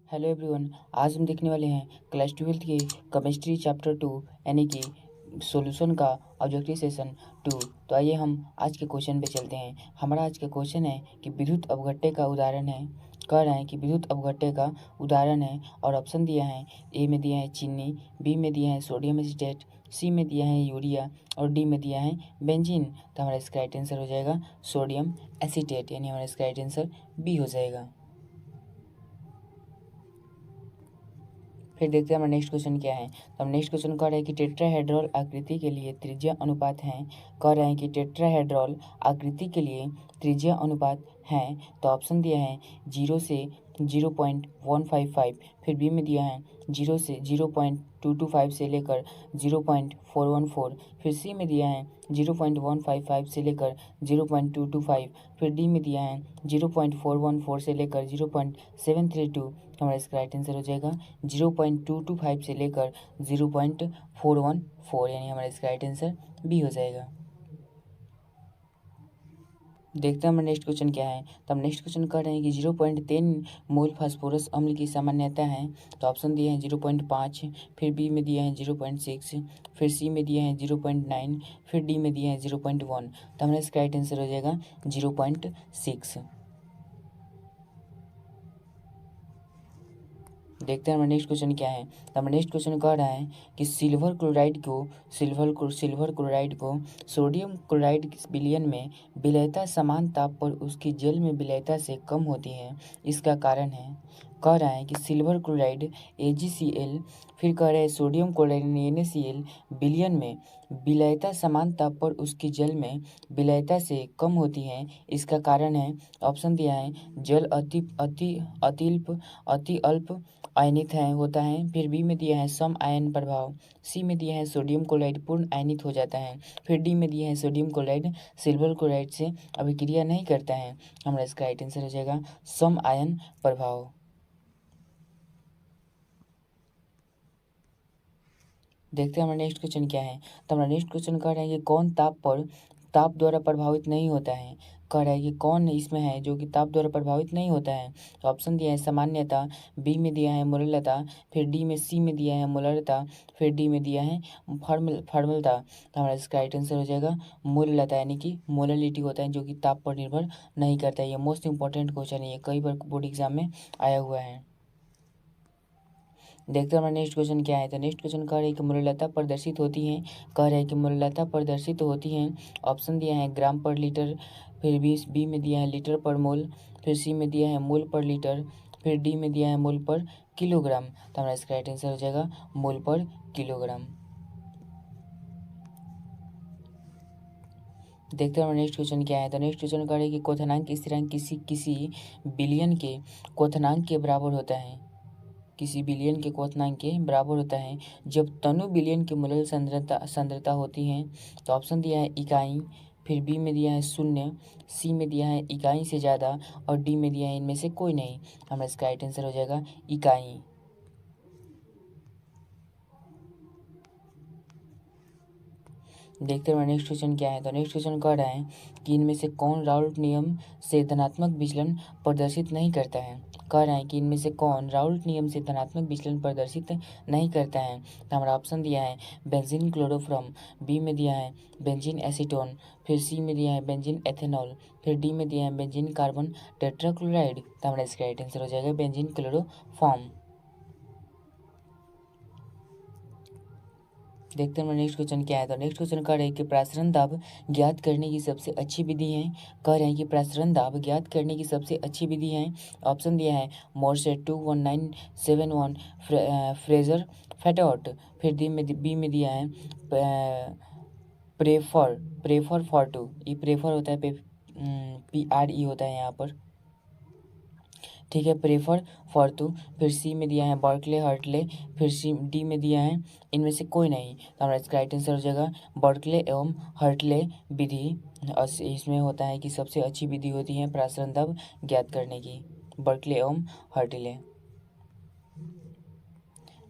Hello everyone. आज हम देखने वाले हैं क्लास 12th के केमिस्ट्री चैप्टर 2 यानी कि सॉल्यूशन का ऑब्जेक्टिव सेशन 2। तो आइए हम आज के क्वेश्चन पे चलते हैं। हमारा आज का क्वेश्चन है कि विद्युत अपघट्य का उदाहरण है। कह रहे हैं कि विद्युत अपघट्य का उदाहरण है और ऑप्शन दिया है। ए में दिया है चीनी, बी में दिया है सोडियम एसीटेट, सी में दिया है यूरिया और डी में दिया है बेंजीन। तो हमारा इसका राइट आंसर हो जाएगा सोडियम एसीटेट, यानी हमारा इसका राइट आंसर बी हो जाएगा। फिर देखते हैं हमारा नेक्स्ट क्वेश्चन क्या है। तो हम नेक्स्ट क्वेश्चन कह रहे हैं कि टेट्राहेड्रल आकृति के लिए त्रिज्या अनुपात है। कह रहे हैं कि टेट्राहेड्रल आकृति के लिए त्रिज्या अनुपात है। तो ऑप्शन दिया है 0 से 0.155, फिर बी में दिया है 0 से 0.225 से लेकर 0.414, फिर सी में दिया है 0.155 से लेकर 0.225, फिर डी में दिया है 0.414 से लेकर 0.732। हमारा इसका राइट आंसर हो जाएगा 0.225 से लेकर 0.414, यानी हमारा इसका राइट आंसर बी हो जाएगा। देखते हैं हमारा नेक्स्ट क्वेश्चन क्या है। तो हम नेक्स्ट क्वेश्चन कर रहे हैं कि 0.10 मोल फास्फोरस अम्ल की सामान्यता है। तो ऑप्शन दिए हैं 0.5, फिर बी में दिया है 0.6, फिर सी में दिया है 0.9, फिर डी में दिया है 0.1। तो हमारा इसका राइट आंसर हो जाएगा 0.6। देखते हैं हमारा नेक्स्ट क्वेश्चन क्या है। तो हमारा नेक्स्ट क्वेश्चन कह रहा है कि सिल्वर क्लोराइड को सोडियम क्लोराइड विलयन में विलयता समान ताप पर उसकी जल में विलयता से कम होती है, इसका कारण है। कह रहा है कि सिल्वर क्लोराइड AgCl, फिर कह रहा है सोडियम क्लोराइड NaCl विलयन में विलयता समान ताप पर उसकी जल में विलयता से कम होती है, इसका कारण है। ऑप्शन दिया है जल अति अल्प आयनित होता है, फिर बी में दिया है सम आयन प्रभाव, सी में दिया है सोडियम क्लोराइड पूर्ण आयनित हो जाता है, फिर डी में दिया है सोडियम क्लोराइड सिल्वर क्लोराइड से अभिक्रिया नहीं करता है। हमारा इसका राइट आंसर हो जाएगा सम आयन प्रभाव। देखते हैं हमारा नेक्स्ट क्वेश्चन क्या है। तो हमारा नेक्स्ट क्वेश्चन कह रहा है कि कौन ताप द्वारा प्रभावित नहीं होता है। कह रहा है कि कौन इसमें है जो कि ताप द्वारा प्रभावित नहीं होता है। तो ऑप्शन दिया है सामान्यता, बी में दिया है मोललता, फिर डी में सी में दिया है मोलरता, फिर डी में दिया है फॉर्मलता। तो हमारा इसका राइट आंसर हो जाएगा मोललता, यानी कि मोललिटी होता है जो कि ताप पर निर्भर नहीं करता है। ये मोस्ट इंपॉर्टेंट क्वेश्चन है, ये कई बार बोर्ड एग्जाम में आया हुआ है। देखते हैं हमारा नेक्स्ट क्वेश्चन क्या है। तो नेक्स्ट क्वेश्चन कह रहे हैं कि मोललता प्रदर्शित होती है। कह रहे हैं कि मोललता प्रदर्शित होती है। ऑप्शन दिया है ग्राम पर लीटर, फिर बी में दिया है लीटर पर मोल, फिर सी में दिया है मोल पर लीटर, फिर डी में दिया है मोल पर किलोग्राम। तो हमारा इसका राइट आंसर हो जाएगा मोल पर किलोग्राम। देखते हैं हमारा नेक्स्ट क्वेश्चन क्या है। तो नेक्स्ट क्वेश्चन कह रहे हैं कि क्वथनांक स्थिरांक किसी बिलियन के क्वथनांक के बराबर होता है। किसी बिलियन के क्वथनांक के बराबर होता है जब तनु बिलियन की मोलर सांद्रता होती है। तो ऑप्शन दिया है इकाई, फिर बी में दिया है शून्य, सी में दिया है इकाई से ज़्यादा और डी में दिया है इनमें से कोई नहीं। हमारा इसका राइट आंसर हो जाएगा इकाई। देखते हैं नेक्स्ट क्वेश्चन क्या है। तो नेक्स्ट क्वेश्चन कह रहा है कि इनमें से कौन राउल्ट नियम से धनात्मक विचलन प्रदर्शित नहीं करता है। कह रहा है कि इनमें से कौन राउल्ट नियम से धनात्मक विचलन प्रदर्शित नहीं करता है। तो हमारा ऑप्शन दिया है बेंजीन क्लोरोफॉर्म, बी में दिया है बेंजीन एसीटोन, फिर सी में दिया है बेंजीन एथेनॉल, फिर डी में दिया है बेंजीन कार्बन टेट्राक्लोराइड। तो हमारा इसका राइट आंसर हो जाएगा बेंजीन क्लोरोफॉर्म। देखते हैं नेक्स्ट क्वेश्चन क्या है। तो नेक्स्ट क्वेश्चन कह रहे हैं कि प्रसारण दाब ज्ञात करने की सबसे अच्छी विधि है। कह रहे हैं कि प्रसारण दाब ज्ञात करने की सबसे अच्छी विधि है। ऑप्शन दिया है मोरसेट 21971, फ्रेजर फैटॉट, फिर बी में दिया है प्रेफर फॉर टू, ये प्रेफर होता है PRE होता है यहाँ पर, ठीक है, प्रेफर फॉर टू, फिर सी में दिया है बर्कले हर्टले, फिर डी में दिया है इनमें से कोई नहीं। तो हमारा इसका राइट आंसर हो जाएगा बर्कले एवं हर्टले विधि। इसमें होता है कि सबसे अच्छी विधि होती है प्रसारण दाब ज्ञात करने की, बर्कले एवं हर्टले।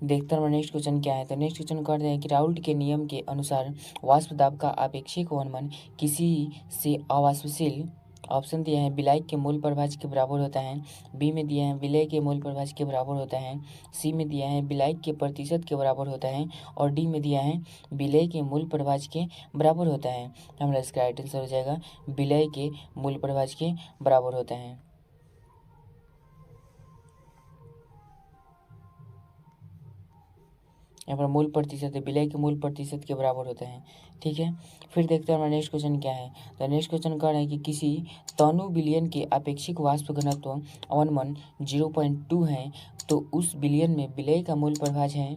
देखते हैं हमारा नेक्स्ट क्वेश्चन क्या है। तो नेक्स्ट क्वेश्चन कर रहे हैं कि राउल्ट के नियम के अनुसार वाष्प दाब का आपेक्षिक वनमन किसी से ऑप्शन दिया है विलायक के मूल प्रभाज के बराबर होता है, बी में दिया है विलय के मूल प्रभाज के बराबर होता है, सी में दिया है विलायक के प्रतिशत के बराबर होता है और डी में दिया है विलय के मूल प्रभाज के बराबर होता है। हमारा इसका राइट आंसर हो जाएगा विलय के मूल प्रभाज के बराबर होता है। यहाँ पर मूल प्रतिशत है, विलय के मूल प्रतिशत के बराबर होता है। ठीक है, फिर देखते हैं हमारा नेक्स्ट क्वेश्चन क्या है। तो नेक्स्ट क्वेश्चन कह रहा है कि किसी तनु बिलियन के अपेक्षिक वाष्प घनत्व अवनमन 0.2 है तो उस बिलियन में विलय का मूल प्रभाज है।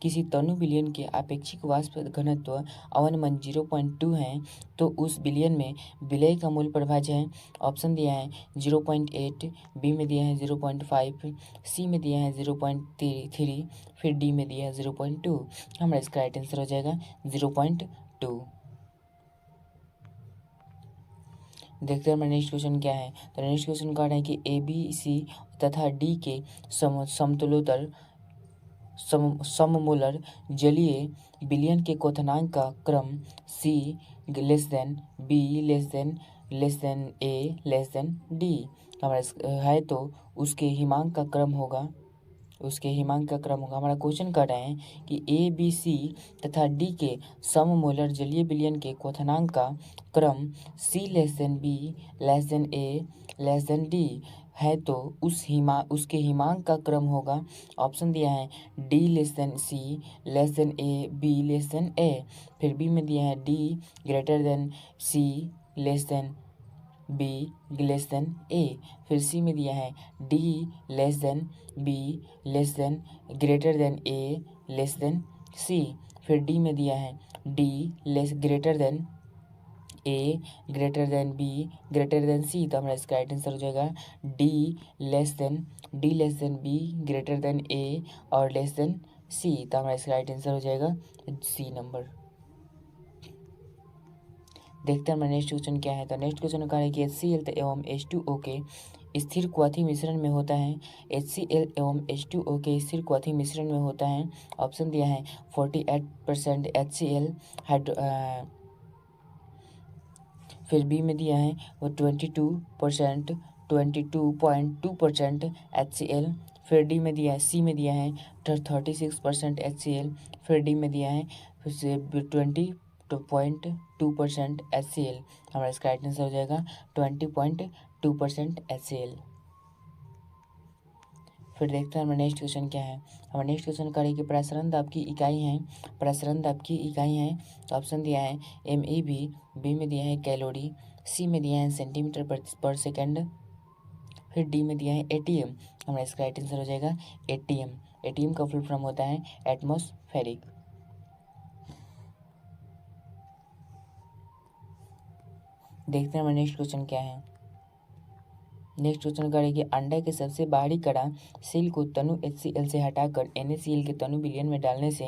किसी तनु बिलियन के अपेक्षिक वाष्प घनत्व अवनमन 0.2 है तो उस बिलियन में विलय का मूल प्रभाज है। ऑप्शन दिया है 0.8, बी में दिया है 0.5, सी में दिया है 0.3, फिर डी में दिया है 0.2। हमारा इसका राइट आंसर हो जाएगा 0.2। देखते हैं हमारा नेक्स्ट क्वेश्चन क्या है। तो नेक्स्ट क्वेश्चन कह रहा है कि ए बी सी तथा डी के समतुलोत्तर सममूलर जलीय विलयन के क्वथनांक का क्रम C less than B less than A less than D हमारा है तो उसके हिमांक का क्रम होगा, हमारा क्वेश्चन कर रहे हैं कि ए बी सी तथा डी के सममूलर जलीय विलयन के क्वथनांक का क्रम C less than B less than A less than D है तो उसके हिमांक का क्रम होगा। ऑप्शन दिया है D less than C less than A B less than A, फिर बी में दिया है D greater than C less than B less than A, फिर सी में दिया है D less than B less than greater than A less than C, फिर D में दिया है D less greater than A greater than B greater than C. तो हमारा इसका राइट आंसर हो जाएगा D less than B greater than A और लेस देन सी। तो हमारा इसका राइट आंसर हो जाएगा सी नंबर। देखते हैं हमारा नेक्स्ट क्वेश्चन क्या है। तो नेक्स्ट क्वेश्चन कह रहा है कि HCl एवं H2O के स्थिर क्वथी मिश्रण में होता है। HCl एवं H2O के स्थिर क्वथी मिश्रण में होता है। ऑप्शन दिया है 48% HCl फिर बी में दिया है वो 22.2% HCl, फिर डी में दिया है सी में दिया है 36% HCl, फिर डी में दिया है फिर से 20.2% HCl। हमारा इसका राइट आंसर हो जाएगा 20.2% HCl। फिर देखते हैं हमारा नेक्स्ट क्वेश्चन क्या है। हमारा नेक्स्ट क्वेश्चन करें कि प्रसरण दाब की इकाई है, तो ऑप्शन दिया है MEB, बी में दिया है कैलोरी, सी में दिया है सेंटीमीटर पर सेकेंड, फिर डी में दिया है ATM। हमारा इसका राइट आंसर हो जाएगा ATM का फुल फॉर्म होता है एटमॉस्फेरिक। देखते हैं हमारा नेक्स्ट क्वेश्चन क्या है। नेक्स्ट क्वेश्चन करें कि अंडा के सबसे बाहरी कड़ा सील को तनु HCl से हटाकर NaCl के तनु विलयन में डालने से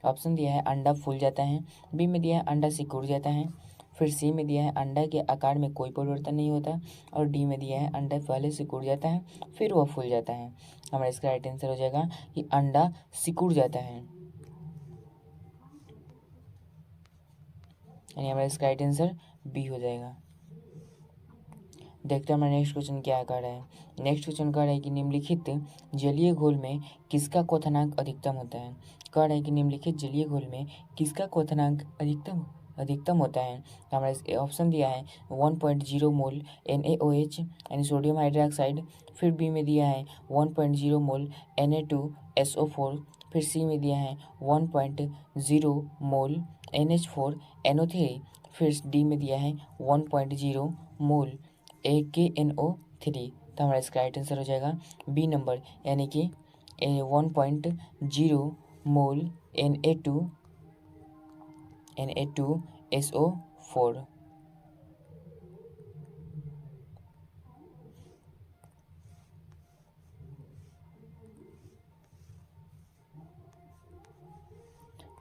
ऑप्शन दिया है अंडा फूल जाता है, बी में दिया है अंडा सिकुड़ जाता है, फिर सी में दिया है अंडा के आकार में कोई परिवर्तन नहीं होता और डी में दिया है अंडा पहले सिकुड़ जाता है फिर वह फूल जाता है। हमारा इसका राइट आंसर हो जाएगा कि अंडा सिकुड़ जाता है, यानी हमारा इसका राइट आंसर बी हो जाएगा। देखते हैं हमारा नेक्स्ट क्वेश्चन क्या कर रहा है। नेक्स्ट क्वेश्चन कह रहा है कि निम्नलिखित जलीय घोल में किसका क्वथनांक अधिकतम होता है। कह रहा है कि निम्नलिखित जलीय घोल में किसका क्वथनांक अधिकतम होता है। तो हमारा ऑप्शन दिया है 1.0 मोल NaOH यानी सोडियम हाइड्रोक्साइड, फिर बी में दिया है 1.0 मोल Na2SO4, फिर सी में दिया है 1.0 मोल NH4NO3, फिर डी में दिया है 1.0 मोल AKNO3। तो हमारा इसका राइट आंसर हो जाएगा बी नंबर, यानी कि 1.0 मोल Na2SO4।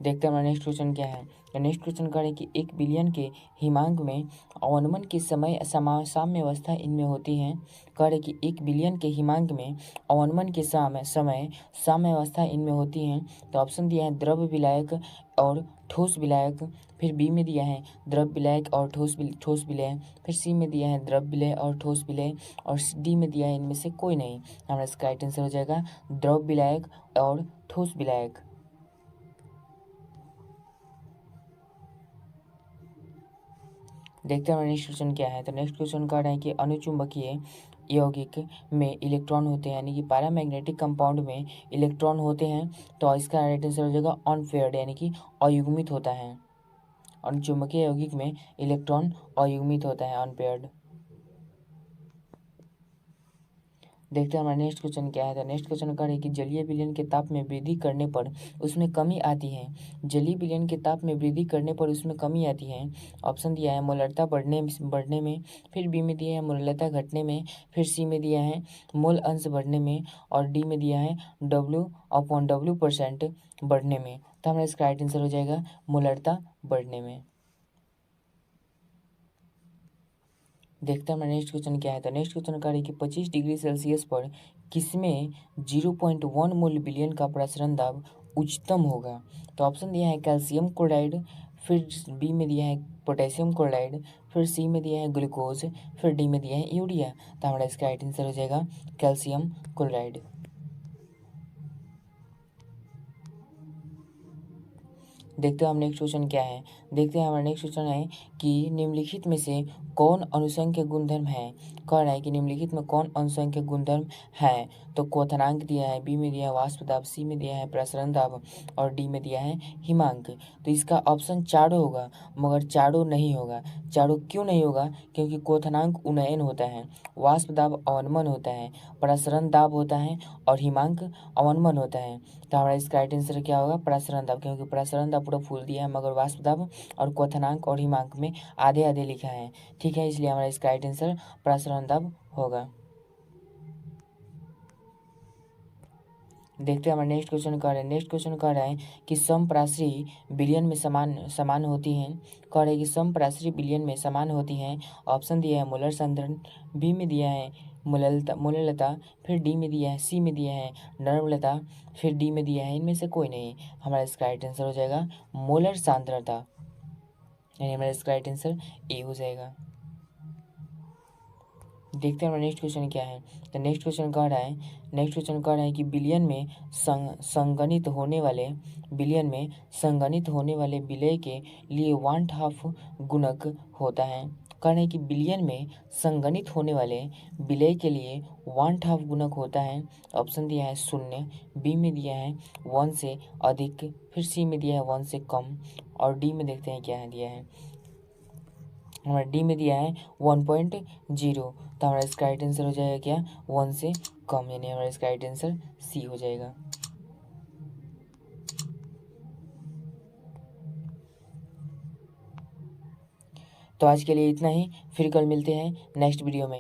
देखते हैं हमारा नेक्स्ट क्वेश्चन क्या है। तो नेक्स्ट क्वेश्चन कह रहे हैं कि 1 बिलियन के हिमांक में अवनमन की समय साम्य अवस्था इनमें होती है। कह रहे कि 1 बिलियन के हिमांक में अवनमन के समय साम्य अवस्था इनमें होती हैं। तो ऑप्शन दिया है द्रव विलायक और ठोस विलायक, फिर बी में दिया है द्रव विलायक और ठोस विलय, फिर सी में दिया है द्रव विलय और ठोस विलय, और डी में दिया है इनमें से कोई नहीं। हमारा इसका राइट आंसर हो जाएगा द्रव विलायक और ठोस विलायक। देखते हैं हमारा नेक्स्ट क्वेश्चन क्या है। तो नेक्स्ट क्वेश्चन कह रहा है कि अनुचुंबकीय यौगिक में इलेक्ट्रॉन होते हैं, यानी कि पैरामैग्नेटिक कंपाउंड में इलेक्ट्रॉन होते हैं। तो इसका राइट आंसर हो जाएगा अनपेयर्ड, यानी कि अयुग्मित होता है। अनुचुंबकीय यौगिक में इलेक्ट्रॉन अयुग्मित होता है, अनपेयर्ड। देखते हैं हमारा नेक्स्ट क्वेश्चन क्या है। तो नेक्स्ट क्वेश्चन कह रहे हैं कि जलीय विलयन के ताप में वृद्धि करने पर उसमें कमी आती है। जलीय विलयन के ताप में वृद्धि करने पर उसमें कमी आती है। ऑप्शन दिया है मोलरता बढ़ने में, फिर बी में दिया है मोलरता घटने में, फिर सी में दिया है मोल अंश बढ़ने में, और डी में दिया है W/W% बढ़ने में। तो हमारा इसका राइट आंसर हो जाएगा मोलरता बढ़ने में। देखते हैं हमारा नेक्स्ट क्वेश्चन क्या है। तो नेक्स्ट क्वेश्चन कह रही है कि 25 डिग्री सेल्सियस पर किसमें 0.1 मोल विलयन का प्रसरण दाब उच्चतम होगा। तो ऑप्शन दिया है कैल्शियम क्लोराइड, फिर बी में दिया है पोटेशियम क्लोराइड, फिर सी में दिया है ग्लूकोज, फिर डी में दिया है यूरिया। तो हमारा इसका राइट आंसर हो जाएगा कैल्शियम क्लोराइड। देखते हैं हम नेक्स्ट क्वेश्चन क्या है। देखते हैं हमारा नेक्स्ट क्वेश्चन है कि निम्नलिखित में से कौन अनुसंख्यक गुणधर्म है। कह रहा है कि निम्नलिखित में कौन अनुसंख्यक गुणधर्म है। तो क्वथनांक दिया है, बी में दिया है वाष्प दाब, सी में दिया है प्रसरण दाब, और डी में दिया है हिमांक। तो इसका ऑप्शन चारों होगा, मगर चारों नहीं होगा। चारों क्यों नहीं होगा? क्योंकि क्वथनांक उन्नयन होता है, वाष्प दाब अवनमन होता है, प्रसरण दाब होता है, और हिमांक अवनमन होता है। तो हमारा इसका राइट आंसर क्या होगा? प्रसरण दाब, क्योंकि प्रसरण दाब पूरा फुल दिया है, मगर वाष्प दाब और क्वथनांक और हिमांक में आधे आधे लिखा है। ठीक है, इसलिए हमारा इसका राइट आंसर प्रसरण दाब होगा। देखते हैं हमारा नेक्स्ट क्वेश्चन कह रहा है। नेक्स्ट क्वेश्चन कह रहा है कि समप्राश्री विलयन में समान होती हैं। कह रहे हैं कि समप्राश्री विलयन में समान होती हैं। ऑप्शन दिया है मोलर सांद्रण, बी में दिया है मोललता, फिर डी में दिया है, सी में दिया है नर्मलता, फिर डी में दिया है इनमें से कोई नहीं। हमारा इसका राइट आंसर हो जाएगा मोलर सांद्रता, यानी हमारा इसका राइट आंसर ए हो जाएगा। देखते हैं हमारा नेक्स्ट क्वेश्चन क्या है। तो नेक्स्ट क्वेश्चन कह रहा है कि बिलियन में संगणित होने वाले विलय के लिए 1/2 गुणक होता है। कह रहे हैं कि बिलियन में संगणित होने वाले विलय के लिए 1/2 गुणक होता है। ऑप्शन दिया है 0, बी में दिया है 1 से अधिक, फिर सी में दिया है 1 से कम, और डी में देखते हैं क्या है दिया है। हमारा डी में दिया है 1.0। तो हमारा इसका राइट आंसर हो जाएगा क्या? 1 से कम, यानी हमारा इसका राइट आंसर सी हो जाएगा। तो आज के लिए इतना ही, फिर कल मिलते हैं नेक्स्ट वीडियो में।